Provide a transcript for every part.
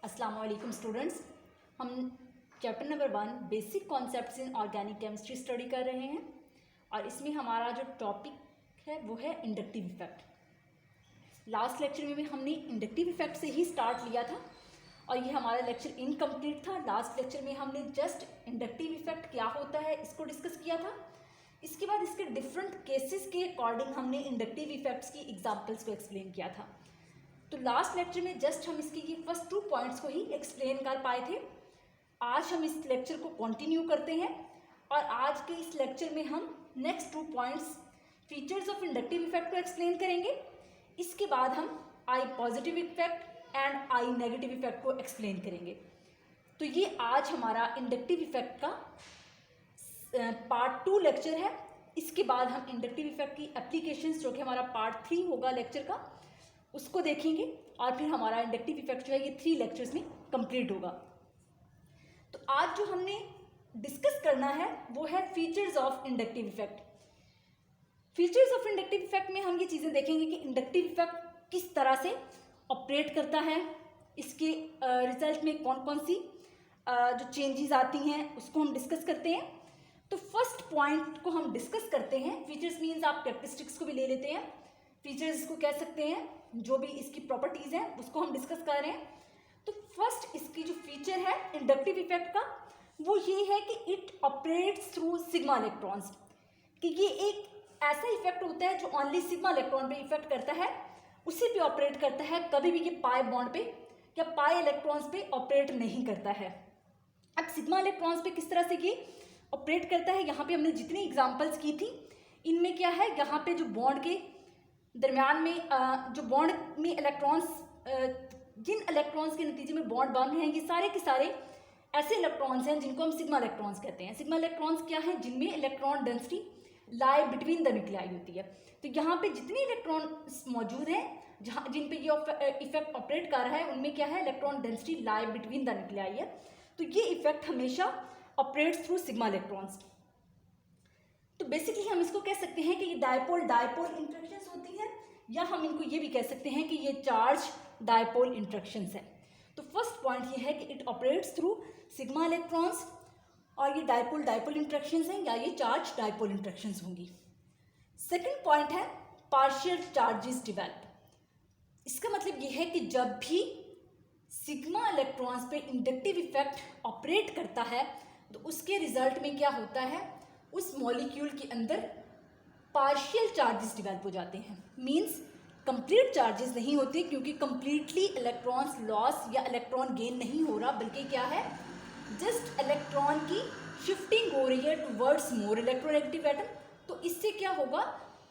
अस्सलाम वालेकुम स्टूडेंट्स। हम chapter number 1 basic concepts in organic chemistry study कर रहे हैं और इसमें हमारा जो टॉपिक है वो है इंडक्टिव इफेक्ट। लास्ट लेक्चर में भी हमने इंडक्टिव इफेक्ट से ही स्टार्ट लिया था और ये हमारा लेक्चर इनकम्प्लीट था। लास्ट लेक्चर में हमने जस्ट इंडक्टिव इफेक्ट क्या होता है इसको डिस्कस किया था। इसके बाद इसके डिफरेंट केसेस के अकॉर्डिंग हमने इंडक्टिव इफेक्ट्स की एग्जाम्पल्स को एक्सप्लेन किया था। तो लास्ट लेक्चर में जस्ट हम इसके ये फर्स्ट 2 पॉइंट्स को ही एक्सप्लेन कर पाए थे। आज हम इस लेक्चर को कंटिन्यू करते हैं और आज के इस लेक्चर में हम next 2 points features of inductive effect को एक्सप्लेन करेंगे। इसके बाद हम I positive effect and I negative effect को एक्सप्लेन करेंगे। तो ये आज हमारा इंडक्टिव इफेक्ट का पार्ट 2 लेक्चर है। इसके बाद हम इंडक्टिव इफेक्ट की एप्लीकेशंस जो कि हमारा पार्ट 3 होगा लेक्चर का उसको देखेंगे और फिर हमारा इंडक्टिव इफेक्ट जो है ये 3 लेक्चर्स में कंप्लीट होगा। तो आज जो हमने डिस्कस करना है वो है features of inductive effect. Features of inductive effect में हम ये चीज़ें देखेंगे कि इंडक्टिव इफेक्ट किस तरह से ऑपरेट करता है, इसके रिजल्ट में कौन कौन सी जो चेंजेस आती हैं उसको हम डिस्कस करते हैं। तो फर्स्ट पॉइंट को हम डिस्कस करते हैं। फीचर्स मीन्स आप कैरेक्टरिस्टिक्स को भी ले लेते हैं, फीचर्स इसको कह सकते हैं, जो भी इसकी प्रॉपर्टीज़ हैं उसको हम डिस्कस कर रहे हैं। तो फर्स्ट इसकी जो फीचर है इंडक्टिव इफेक्ट का वो ये है कि it operates through sigma electrons, कि ये एक ऐसा इफेक्ट होता है जो ओनली सिग्मा इलेक्ट्रॉन पे इफेक्ट करता है, उसी पे ऑपरेट करता है, कभी भी ये पाई बॉन्ड पे या पाई इलेक्ट्रॉन्स पे ऑपरेट नहीं करता है। अब सिग्मा इलेक्ट्रॉन्स पे किस तरह से ये ऑपरेट करता है, यहाँ पे हमने जितनी एग्जाम्पल्स की थी इनमें क्या है, यहाँ पे जो बॉन्ड के दरमियान में जो बॉन्ड में इलेक्ट्रॉन्स जिन इलेक्ट्रॉन्स के नतीजे में बॉन्ड बन रहे हैं ये सारे के सारे ऐसे इलेक्ट्रॉन्स हैं जिनको हम सिग्मा इलेक्ट्रॉन्स कहते हैं। सिग्मा इलेक्ट्रॉन्स क्या है, जिनमें electron density lie between the nuclei होती है। तो यहाँ पे जितने इलेक्ट्रॉन्स मौजूद हैं जहाँ जिन पे ये इफेक्ट ऑपरेट कर रहा है उनमें क्या है, electron density lie between the nuclei है। तो ये इफेक्ट हमेशा ऑपरेट्स थ्रू सिग्मा इलेक्ट्रॉन्स। तो बेसिकली हम इसको कह सकते हैं कि ये डायपोल डायपोल इंटरेक्शंस होती हैं, या हम इनको ये भी कह सकते हैं कि ये चार्ज डायपोल इंटरेक्शंस है। तो फर्स्ट पॉइंट ये है कि it operates through sigma electrons और ये डायपोल डायपोल इंटरेक्शंस हैं या ये चार्ज डायपोल इंटरेक्शंस होंगी। सेकंड पॉइंट है पार्शियल चार्जेस डिवेल्प। इसका मतलब ये है कि जब भी सिग्मा इलेक्ट्रॉन्स पे इंडक्टिव इफेक्ट ऑपरेट करता है तो उसके रिजल्ट में क्या होता है, उस मॉलिक्यूल के अंदर पार्शियल चार्जेस डिवेल्प हो जाते हैं। मींस कंप्लीट चार्जेस नहीं होते, क्योंकि कंप्लीटली इलेक्ट्रॉन्स लॉस या इलेक्ट्रॉन गेन नहीं हो रहा, बल्कि क्या है, जस्ट इलेक्ट्रॉन की शिफ्टिंग हो रही है टुवर्ड्स मोर इलेक्ट्रोनेगेटिव एटम। तो इससे क्या होगा,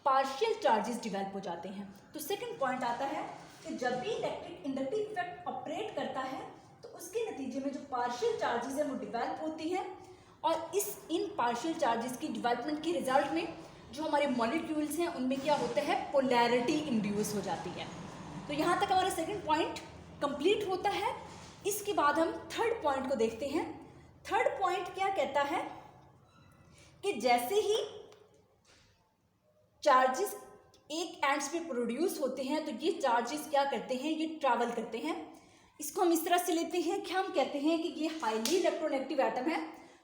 पार्शियल चार्जेस डिवेल्प हो जाते हैं। तो सेकंड पॉइंट आता है कि जब भी इलेक्ट्रिक इंडक्टिव इफेक्ट ऑपरेट करता है तो उसके नतीजे में जो पार्शियल चार्जेस हैं वो डिवेल्प होती हैं और इन पार्शियल चार्जेस की डिवेलपमेंट के रिजल्ट में जो हमारे मॉलिक्यूल्स हैं उनमें क्या होता है, पोलैरिटी इंड्यूस हो जाती है। तो यहाँ तक हमारा सेकंड पॉइंट कंप्लीट होता है। इसके बाद हम थर्ड पॉइंट को देखते हैं। थर्ड पॉइंट क्या कहता है कि जैसे ही चार्जेस एक एंड्स पे प्रोड्यूस होते हैं तो ये चार्जेस क्या करते हैं, ये ट्रैवल करते हैं। इसको हम इस तरह से लेते हैं कि हम कहते हैं कि ये हाईली इलेक्ट्रोनेगेटिव एटम है,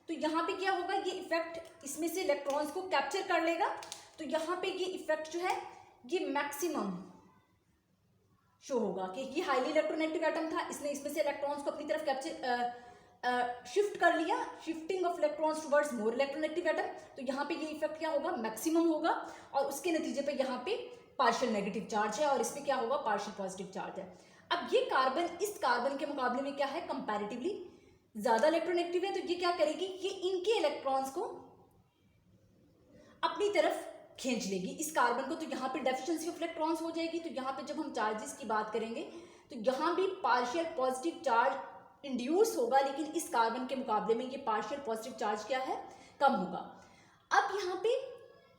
तो यहाँ पे क्या होगा, ये इफेक्ट इसमें से इलेक्ट्रॉन्स को कैप्चर कर लेगा। तो यहाँ पे ये इफेक्ट जो है ये मैक्सिमम शो होगा कि ये हाईली इलेक्ट्रोनेगेटिव एटम था, इसने इसमें से इलेक्ट्रॉन्स को अपनी तरफ कैप्चर शिफ्ट कर लिया, shifting of electrons towards more electronegative atom. तो यहाँ पे ये इफेक्ट क्या होगा, मैक्सिमम होगा और उसके नतीजे पे यहाँ पे पार्शियल नेगेटिव चार्ज है और इसमें क्या होगा, पार्शियल पॉजिटिव चार्ज है। अब ये कार्बन इस कार्बन के मुकाबले में क्या है, कंपैरेटिवली ज़्यादा इलेक्ट्रोनेगेटिव है। तो ये क्या करेगी, ये इनके इलेक्ट्रॉन्स को अपनी तरफ खींच लेगी इस कार्बन को। तो यहाँ पे डेफिशिएंसी ऑफ इलेक्ट्रॉन्स हो जाएगी। तो यहाँ पे जब हम चार्जेस की बात करेंगे तो यहाँ भी पार्शियल पॉजिटिव चार्ज इंड्यूस होगा, लेकिन इस कार्बन के मुकाबले में ये पार्शियल पॉजिटिव चार्ज क्या है, कम होगा। अब यहाँ पे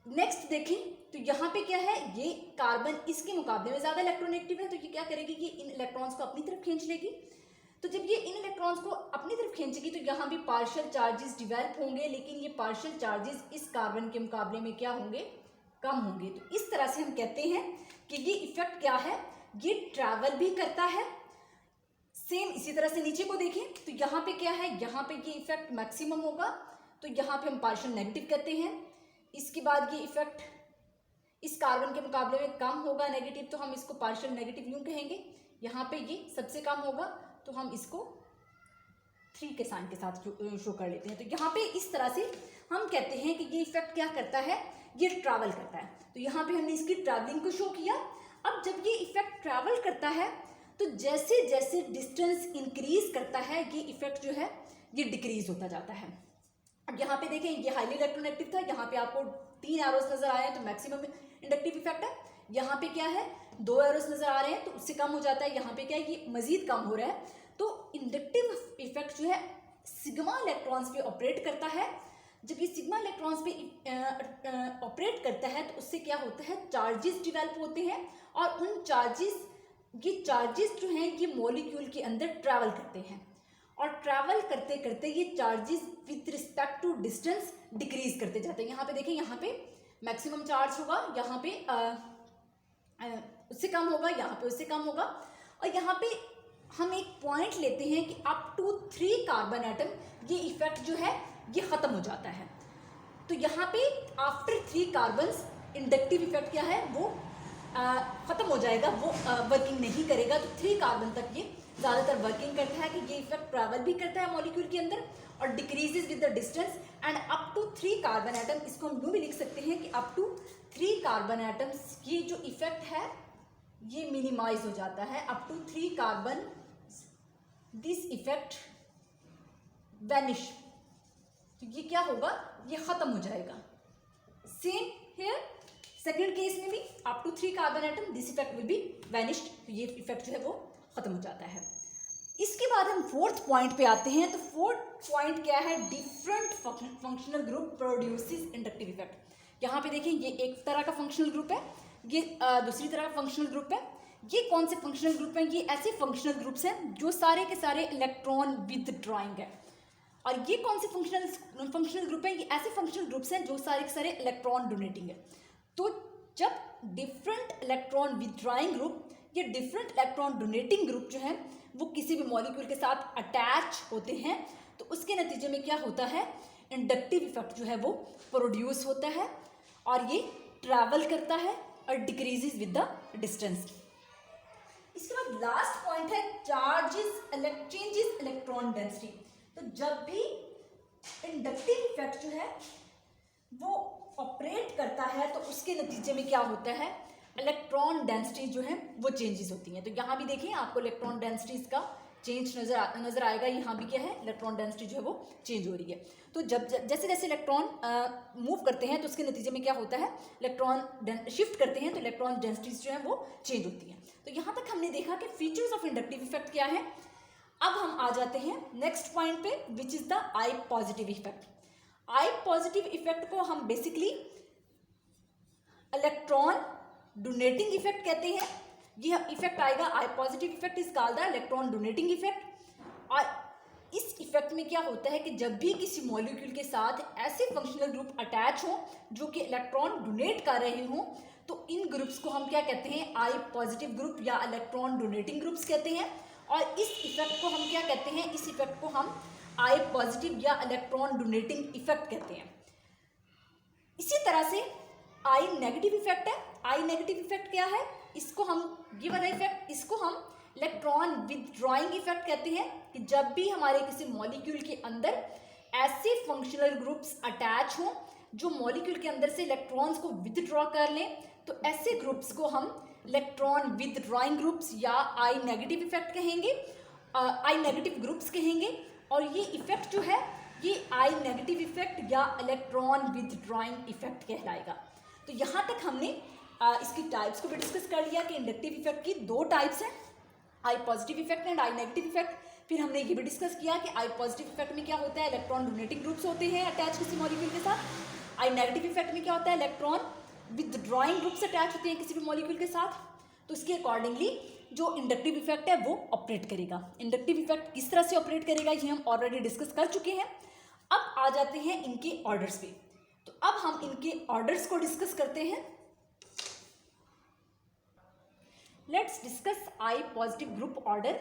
नेक्स्ट देखें तो यहाँ पे क्या है, ये कार्बन इसके मुकाबले में ज़्यादा इलेक्ट्रोनेगेटिव है। तो ये क्या करेगी, ये इन इलेक्ट्रॉन्स को अपनी तरफ खींच लेगी। तो जब ये इन इलेक्ट्रॉन्स को अपनी तरफ खींचेगी तो यहाँ भी पार्शियल चार्जेस डिवेल्प होंगे, लेकिन ये पार्शियल चार्जेस इस कार्बन के मुकाबले में क्या होंगे, कम होंगे। तो इस तरह से हम कहते हैं कि ये इफेक्ट क्या है, ये ट्रैवल भी करता है सेम इसी तरह से नीचे को देखें तो यहाँ पे क्या है, यहाँ पे ये इफेक्ट मैक्सिमम होगा तो यहाँ पे हम पार्शियल नेगेटिव कहते हैं। इसके बाद ये इफेक्ट इस कार्बन के मुकाबले में कम होगा नेगेटिव, तो हम इसको पार्शियल नेगेटिव यूं कहेंगे। यहाँ पे ये सबसे कम होगा तो हम इसको 3 के साइन के साथ शो कर लेते हैं। तो यहाँ पे इस तरह से हम कहते हैं कि ये इफेक्ट क्या करता है, ये ट्रैवल करता है। तो यहाँ पे हमने इसकी ट्रैवलिंग को शो किया। अब जब ये इफेक्ट ट्रैवल करता है तो जैसे जैसे डिस्टेंस इंक्रीज करता है ये इफेक्ट जो है ये डिक्रीज होता जाता है। अब यहाँ पे देखें ये हाईली इलेक्ट्रोनेगेटिव था, यहाँ पे आपको 3 एरोस नजर आए हैं तो मैक्सिमम इंडक्टिव इफेक्ट है। यहाँ पे क्या है 2 एरोस नजर आ रहे हैं तो उससे कम हो जाता है, यहाँ पे क्या है ये मजीद कम हो रहा है। तो इंडक्टिव इफेक्ट जो है सिग्मा इलेक्ट्रॉन्स पे ऑपरेट करता है। जब ये सिग्मा इलेक्ट्रॉन्स पे ऑपरेट करता है तो उससे क्या होता है, चार्जेस डिवेल्प होते हैं और उन चार्जेस जो हैं ये मॉलिक्यूल के अंदर ट्रैवल करते हैं और ट्रैवल करते करते ये charges with respect to distance decrease करते जाते हैं। यहाँ पे देखें, यहाँ पे मैक्सिमम चार्ज होगा, यहाँ पे उससे कम होगा, यहाँ पे उससे कम होगा। और यहाँ पे हम एक पॉइंट लेते हैं कि अप टू 3 कार्बन एटम ये इफेक्ट जो है ये खत्म हो जाता है। तो यहाँ पे आफ्टर 3 कार्बन्स इंडक्टिव इफेक्ट क्या है वो खत्म हो जाएगा, वो वर्किंग नहीं करेगा। तो 3 कार्बन तक ये ज़्यादातर वर्किंग करता है कि ये इफेक्ट ट्रैवल भी करता है मॉलिक्यूल के अंदर और decreases with the distance and up to 3 carbon atom. इसको हम यूँ भी लिख सकते हैं कि अप टू 3 कार्बन एटम्स ये जो इफेक्ट है ये मिनिमाइज हो जाता है। Up to 3 carbon this effect vanish, तो ये क्या होगा, ये खत्म हो जाएगा। सेम हेयर सेकेंड केस में भी up to 3 carbon atom this effect will be vanished, तो ये इफेक्ट जो है वो खत्म हो जाता है। इसके बाद हम 4th पॉइंट पे आते हैं। तो 4th पॉइंट क्या है, different functional group produces inductive effect. यहाँ पे देखिए ये एक तरह का फंक्शनल ग्रुप है, ये दूसरी तरह का फंक्शनल ग्रुप है। ये कौन से फंक्शनल ग्रुप हैं, ये ऐसे फंक्शनल ग्रुप्स हैं जो सारे के सारे इलेक्ट्रॉन विदड्रॉइंग है। और ये कौन से फंक्शनल ग्रुप हैं, ये ऐसे फंक्शनल ग्रुप्स हैं जो सारे के सारे इलेक्ट्रॉन डोनेटिंग है। तो जब डिफरेंट इलेक्ट्रॉन विदड्रॉइंग ग्रुप या डिफरेंट इलेक्ट्रॉन डोनेटिंग ग्रुप जो है वो किसी भी मॉलिक्यूल के साथ अटैच होते हैं तो उसके नतीजे में क्या होता है, इंडक्टिव इफेक्ट जो है वो प्रोड्यूस होता है और ये ट्रैवल करता है और डिक्रीजेस विद द डिस्टेंस। इसके बाद लास्ट पॉइंट है चेंजेस इलेक्ट्रॉन डेंसिटी। तो जब भी इंडक्टिव इफेक्ट जो है वो ऑपरेट करता है तो उसके नतीजे में क्या होता है, इलेक्ट्रॉन डेंसिटी जो है वो चेंजेस होती हैं। तो यहाँ भी देखिए आपको इलेक्ट्रॉन डेंसिटीज का चेंज नजर आएगा। यहाँ भी क्या है, इलेक्ट्रॉन डेंसिटी जो है वो चेंज हो रही है। तो जब जैसे जैसे इलेक्ट्रॉन मूव करते हैं तो उसके नतीजे में क्या होता है, इलेक्ट्रॉन शिफ्ट करते हैं तो इलेक्ट्रॉन डेंसिटीज जो है वो चेंज होती हैं। तो यहाँ तक हमने देखा कि फीचर्स ऑफ इंडक्टिव इफेक्ट क्या है। अब हम आ जाते हैं नेक्स्ट पॉइंट पे which is the I positive effect. I positive effect को हम बेसिकली इलेक्ट्रॉन डोनेटिंग इफेक्ट कहते हैं। यह इफेक्ट आएगा, I positive effect is called the electron donating effect. और इस इफेक्ट में क्या होता है कि जब भी किसी मॉलिक्यूल के साथ ऐसे फंक्शनल ग्रुप अटैच हों जो कि इलेक्ट्रॉन डोनेट कर रहे हों तो इन ग्रुप्स को हम क्या कहते हैं, आई पॉजिटिव ग्रुप या इलेक्ट्रॉन डोनेटिंग ग्रुप्स कहते हैं। और इस इफेक्ट को हम क्या कहते हैं, इस इफेक्ट को हम आई पॉजिटिव या इलेक्ट्रॉन डोनेटिंग इफेक्ट कहते हैं। इसी तरह से आई नेगेटिव इफेक्ट है। आई नेगेटिव इफेक्ट क्या है, इसको हम ये वाला इफेक्ट, इसको हम इलेक्ट्रॉन विदड्रॉइंग इफेक्ट कहते हैं कि जब भी हमारे किसी मॉलिक्यूल के अंदर ऐसे फंक्शनल ग्रुप्स अटैच हों जो मॉलिक्यूल के अंदर से इलेक्ट्रॉन्स को विदड्रॉ कर लें तो ऐसे ग्रुप्स को हम इलेक्ट्रॉन विदड्रॉइंग ग्रुप्स या आई नेगेटिव इफेक्ट कहेंगे, आई नेगेटिव ग्रुप्स कहेंगे। और ये इफेक्ट जो है ये आई नेगेटिव इफेक्ट या इलेक्ट्रॉन विदड्रॉइंग इफेक्ट कहलाएगा। तो यहाँ तक हमने इसकी टाइप्स को भी डिस्कस कर लिया कि इंडक्टिव इफेक्ट की 2 टाइप्स हैं, I positive effect and I negative effect. फिर हमने ये भी डिस्कस किया कि आई पॉजिटिव इफेक्ट में क्या होता है, इलेक्ट्रॉन डोनेटिंग ग्रुप्स होते हैं अटैच किसी मॉलिक्यूल के साथ। आई नेगेटिव इफेक्ट में क्या होता है, इलेक्ट्रॉन विदड्रॉइंग ग्रुप्स अटैच होते हैं किसी भी मॉलिक्यूल के साथ। तो इसके अकॉर्डिंगली जो इंडक्टिव इफेक्ट है वो ऑपरेट करेगा। इंडक्टिव इफेक्ट किस तरह से ऑपरेट करेगा ये हम ऑलरेडी डिस्कस कर चुके हैं। अब आ जाते हैं इनके ऑर्डर्स पे। तो अब हम इनके ऑर्डर्स को डिस्कस करते हैं। Let's discuss I positive group order.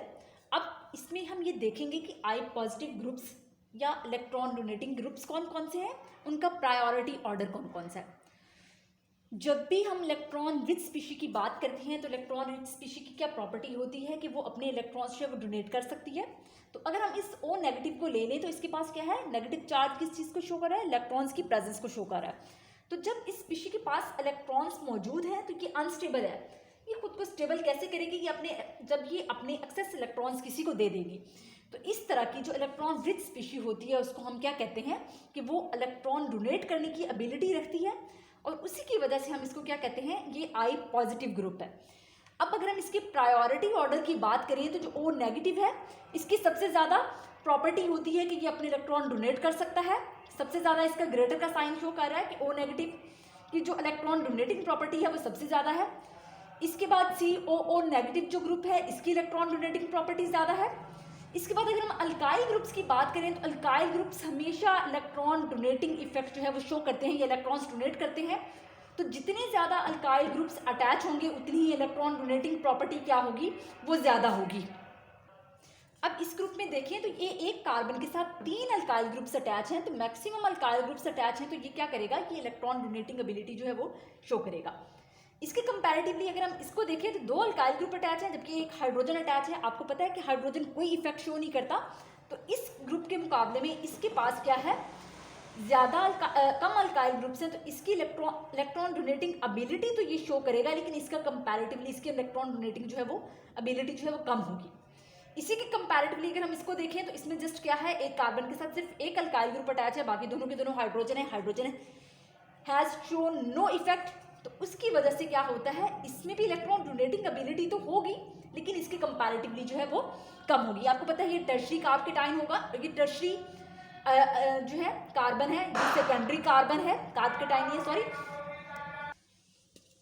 अब इसमें हम ये देखेंगे कि I पॉजिटिव ग्रुप्स या इलेक्ट्रॉन डोनेटिंग ग्रुप्स कौन कौन से हैं, उनका प्रायोरिटी ऑर्डर कौन कौन सा है। जब भी हम इलेक्ट्रॉन रिच स्पीशी की बात करते हैं तो इलेक्ट्रॉन रिच स्पीशी की क्या प्रॉपर्टी होती है कि वो अपने इलेक्ट्रॉन्स जो है वो डोनेट कर सकती है। तो अगर हम इस O नेगेटिव को ले लें तो इसके पास क्या है, नेगेटिव चार्ज किस चीज़ को शो कर रहा है, इलेक्ट्रॉन्स की प्रेजेंस को शो कर रहा है। तो जब इस स्पीशी के पास इलेक्ट्रॉन्स मौजूद हैं तो ये अनस्टेबल है। ये खुद को स्टेबल कैसे करेगी, ये जब ये अपने एक्सेस इलेक्ट्रॉन्स किसी को दे देगी। तो इस तरह की जो इलेक्ट्रॉन रिच स्पीशी होती है उसको हम क्या कहते हैं कि वो इलेक्ट्रॉन डोनेट करने की एबिलिटी रखती है, और उसी की वजह से हम इसको क्या कहते हैं, ये I पॉजिटिव ग्रुप है। अब अगर हम इसके प्रायोरिटी ऑर्डर की बात करें तो जो O नेगेटिव है इसकी सबसे ज़्यादा प्रॉपर्टी होती है कि ये अपने इलेक्ट्रॉन डोनेट कर सकता है। सबसे ज़्यादा इसका ग्रेटर का साइन शो कर रहा है कि O नेगेटिव की जो इलेक्ट्रॉन डोनेटिंग प्रॉपर्टी है वो सबसे ज़्यादा है। इसके बाद COO नेगेटिव जो ग्रुप है इसकी इलेक्ट्रॉन डोनेटिंग प्रॉपर्टी ज़्यादा है। इसके बाद अगर हम अल्काइल ग्रुप्स की बात करें तो अल्काइल ग्रुप्स हमेशा इलेक्ट्रॉन डोनेटिंग इफेक्ट जो है वो शो करते हैं, ये इलेक्ट्रॉन्स डोनेट करते हैं। तो जितने ज़्यादा अल्काइल ग्रुप्स अटैच होंगे उतनी ही इलेक्ट्रॉन डोनेटिंग प्रॉपर्टी क्या होगी, वो ज़्यादा होगी। अब इस ग्रुप में देखें तो ये एक कार्बन के साथ 3 अल्काइल ग्रुप्स अटैच हैं, तो मैक्सिमम अल्काइल ग्रुप्स अटैच हैं, तो ये क्या करेगा कि इलेक्ट्रॉन डोनेटिंग एबिलिटी जो है वो शो करेगा। इसके कंपैरेटिवली अगर हम इसको देखें तो 2 अल्काइल ग्रुप अटैच हैं जबकि एक हाइड्रोजन अटैच है। आपको पता है कि हाइड्रोजन कोई इफेक्ट शो नहीं करता, तो इस ग्रुप के मुकाबले में इसके पास क्या है, ज़्यादा कम अल्काइल ग्रुप्स हैं, तो इसकी इलेक्ट्रॉन डोनेटिंग एबिलिटी तो ये शो करेगा, लेकिन इसका कंपैरेटिवली इसकी इलेक्ट्रॉन डोनेटिंग जो है वो एबिलिटी जो है वो कम होगी। इसी के कंपैरेटिवली अगर हम इसको देखें तो इसमें जस्ट क्या है, एक कार्बन के साथ सिर्फ एक अल्काइल ग्रुप अटैच है, बाकी दोनों के दोनों हाइड्रोजन है। Hydrogen has shown no effect, तो उसकी वजह से क्या होता है, इसमें भी इलेक्ट्रॉन डोनेटिंग एबिलिटी तो होगी लेकिन इसके कंपैरेटिवली जो है वो कम होगी। आपको पता है ये टर्शरी कार्बकेटाइन होगा, ये टर्शरी जो है कार्बन है, जो सेकेंडरी कार्बन है, कार्बकेटाइन है सॉरी।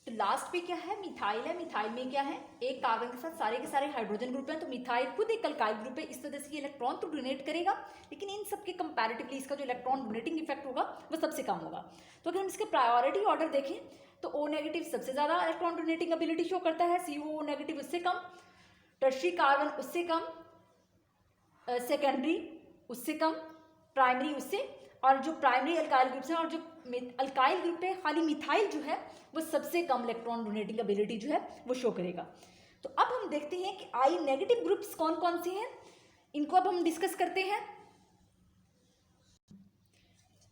तो लास्ट पे क्या है, मिथाइल है। मिथाइल में क्या है, एक कार्बन के साथ सारे के सारे हाइड्रोजन ग्रुप हैं, तो मिथाइल खुद एक अल्काइल ग्रुप है, इस वजह से ये इलेक्ट्रॉन तो डोनेट करेगा लेकिन इन सब के कंपैरेटिवली इसका जो इलेक्ट्रॉन डोनेटिंग इफेक्ट होगा वो सबसे कम होगा। तो अगर हम इसके प्रायोरिटी ऑर्डर देखें तो O नेगेटिव सबसे ज़्यादा इलेक्ट्रॉन डोनेटिंग एबिलिटी शो करता है, COO नेगेटिव उससे कम, टर्शरी कार्बन उससे कम, सेकेंडरी उससे कम, प्राइमरी उससे, और जो प्राइमरी अल्काइल ग्रुप्स हैं और जो अल्काइल ग्रुप है खाली मिथाइल जो है वो सबसे कम इलेक्ट्रॉन डोनेटिंग एबिलिटी जो है वो शो करेगा। तो अब हम देखते हैं कि I नेगेटिव ग्रुप्स कौन कौन से हैं, इनको अब हम डिस्कस करते हैं।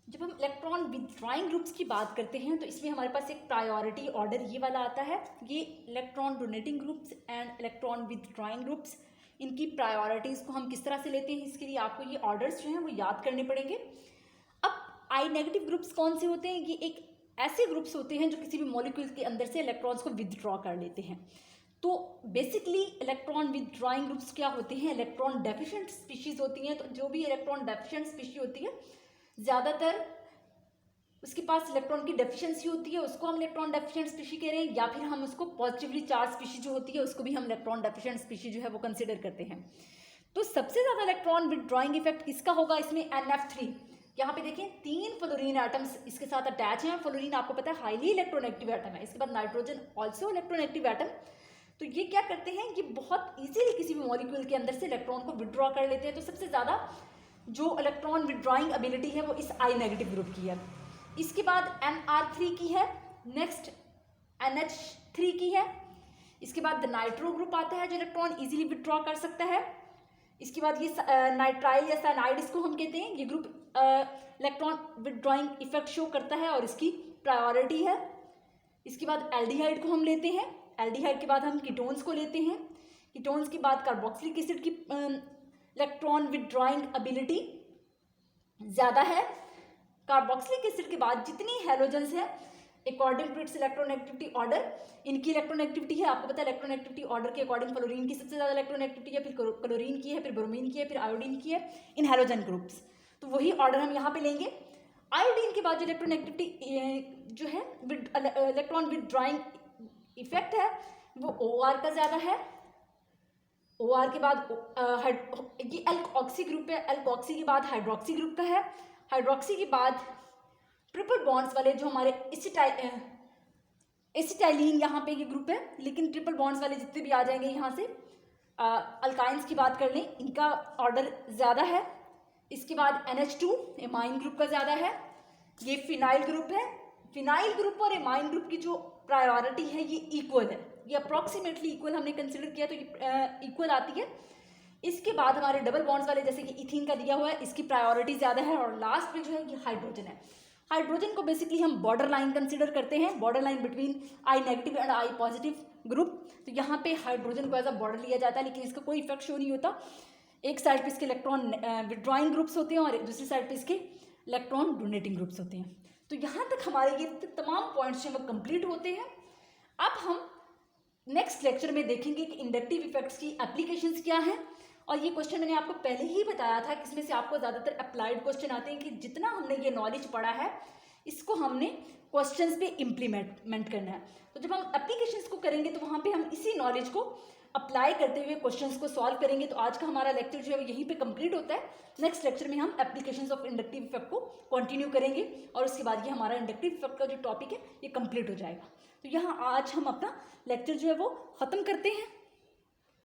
जब हम इलेक्ट्रॉन विथड्रॉइंग ग्रुप्स की बात करते हैं तो इसमें हमारे पास एक प्रायोरिटी ऑर्डर ये वाला आता है, ये electron donating groups and electron withdrawing groups, इनकी प्रायोरिटीज़ को हम किस तरह से लेते हैं, इसके लिए आपको ये ऑर्डर्स जो हैं वो याद करने पड़ेंगे। अब I नेगेटिव ग्रुप्स कौन से होते हैं, ये एक ऐसे ग्रुप्स होते हैं जो किसी भी मॉलिक्यूल के अंदर से इलेक्ट्रॉन्स को विदड्रॉ कर लेते हैं। तो बेसिकली इलेक्ट्रॉन विदड्रॉइंग ग्रुप्स क्या होते हैं, इलेक्ट्रॉन डेफिशिएंट स्पीशीज़ होती हैं। तो जो भी इलेक्ट्रॉन डेफिशिएंट स्पीशी होती है ज़्यादातर उसके पास इलेक्ट्रॉन की डेफिशिएंसी होती है, उसको हम इलेक्ट्रॉन डेफिशिएंट स्पीशी कह रहे हैं, या फिर हम उसको पॉजिटिवली चार्ज स्पीशी जो होती है उसको भी हम इलेक्ट्रॉन डेफिशिएंट स्पीशी जो है वो कंसिडर करते हैं। तो सबसे ज़्यादा इलेक्ट्रॉन विदड्रॉइंग इफेक्ट किसका होगा, इसमें NF3। यहाँ पे देखिए 3 फ्लोरीन एटम्स इसके साथ अटैच हैं। फ्लोरीन आपको पता है हाईली इलेक्ट्रोनेगेटिव एटम है। इसके बाद नाइट्रोजन ऑल्सो इलेक्ट्रोनेगेटिव एटम। तो ये क्या करते हैं, ये बहुत इजीली किसी भी मॉलिक्यूल के अंदर से इलेक्ट्रॉन को विदड्रॉ कर लेते हैं। तो सबसे ज़्यादा जो इलेक्ट्रॉन विदड्रॉइंग एबिलिटी है वो इस I नेगेटिव ग्रुप की है। इसके बाद NR3 की है, नेक्स्ट NH3 की है। इसके बाद नाइट्रो ग्रुप आता है जो इलेक्ट्रॉन इजीली विदड्रॉ कर सकता है। इसके बाद ये नाइट्राइल या साइनाइड इसको हम कहते हैं, ये group electron withdrawing effect show करता है और इसकी प्रायोरिटी है। इसके बाद एल्डिहाइड को हम लेते हैं, एल्डिहाइड के बाद हम कीटोन्स को लेते हैं, कीटोन्स के बाद कार्बोक्सिलिक एसिड की इलेक्ट्रॉन विदड्रॉइंग एबिलिटी ज़्यादा है। कार्बोक्सिलिक एसिड के बाद जितनी हैलोजेंस है according to its electronegativity order, इनकी इलेक्ट्रोनेगेटिविटी है, आपको पता है इलेक्ट्रोनेगेटिविटी ऑर्डर के अकॉर्डिंग फ्लोरीन की सबसे ज़्यादा इलेक्ट्रोनेगेटिविटी है, फिर क्लोरीन की है, फिर ब्रोमीन की है, फिर आयोडीन की है इन हैलोजन ग्रुप्स। तो वही ऑर्डर हम यहाँ पे लेंगे। आयोडीन के बाद जो इलेक्ट्रोनेगेटिविटी जो है इलेक्ट्रॉन विदड्रॉइंग इफेक्ट है वो OR का ज़्यादा है। OR के बाद ये एल्कोक्सी ग्रुप है, एल्कोक्सी के बाद हाइड्रोक्सी ग्रुप का है, हाइड्रोक्सी के बाद ट्रिपल बॉन्ड्स वाले जो हमारे एसिटाइलिन यहाँ पे ये ग्रुप है, लेकिन ट्रिपल बॉन्ड्स वाले जितने भी आ जाएंगे यहाँ से अल्काइंस की बात कर लें, इनका ऑर्डर ज़्यादा है। इसके बाद NH2 एमाइन ग्रुप का ज़्यादा है। ये फिनाइल ग्रुप है। फिनाइल ग्रुप और एमाइन ग्रुप की जो प्रायोरिटी है ये इक्वल है, ये अप्रॉक्सीमेटली इक्वल हमने कंसिडर किया तो ये इक्वल आती है। इसके बाद हमारे डबल बॉन्ड्स वाले जैसे कि इथीन का दिया हुआ है, इसकी प्रायोरिटी ज़्यादा है। और लास्ट में जो है ये हाइड्रोजन है। हाइड्रोजन को बेसिकली हम बॉर्डर लाइन कंसिडर करते हैं, border line between I negative and I positive group. तो यहाँ पे हाइड्रोजन को एज अ बॉर्डर लिया जाता है, लेकिन इसका कोई इफेक्ट शो नहीं होता। एक साइड पे इसके इलेक्ट्रॉन विड्रॉइंग ग्रुप्स होते हैं और दूसरी साइड पे इसके इलेक्ट्रॉन डोनेटिंग ग्रुप्स होते हैं। तो यहाँ तक हमारे ये तमाम पॉइंट्स जो वो कंप्लीट होते हैं। अब हम नेक्स्ट लेक्चर में देखेंगे कि इंडक्टिव इफेक्ट्स की एप्लीकेशंस क्या हैं। और ये क्वेश्चन मैंने आपको पहले ही बताया था कि इसमें से आपको ज़्यादातर अप्लाइड क्वेश्चन आते हैं कि जितना हमने ये नॉलेज पढ़ा है इसको हमने क्वेश्चंस पे इम्प्लीमेंट करना है। तो जब हम एप्लीकेशंस को करेंगे तो वहाँ पे हम इसी नॉलेज को अप्लाई करते हुए क्वेश्चंस को सॉल्व करेंगे। तो आज का हमारा लेक्चर जो है यहीं पे कंप्लीट होता है। नेक्स्ट लेक्चर में हम एप्लीकेशंस ऑफ इंडक्टिव इफेक्ट को कंटिन्यू करेंगे और उसके बाद ये हमारा इंडक्टिव इफेक्ट का जो टॉपिक है ये कंप्लीट हो जाएगा। तो यहाँ आज हम अपना लेक्चर जो है वो ख़त्म करते हैं।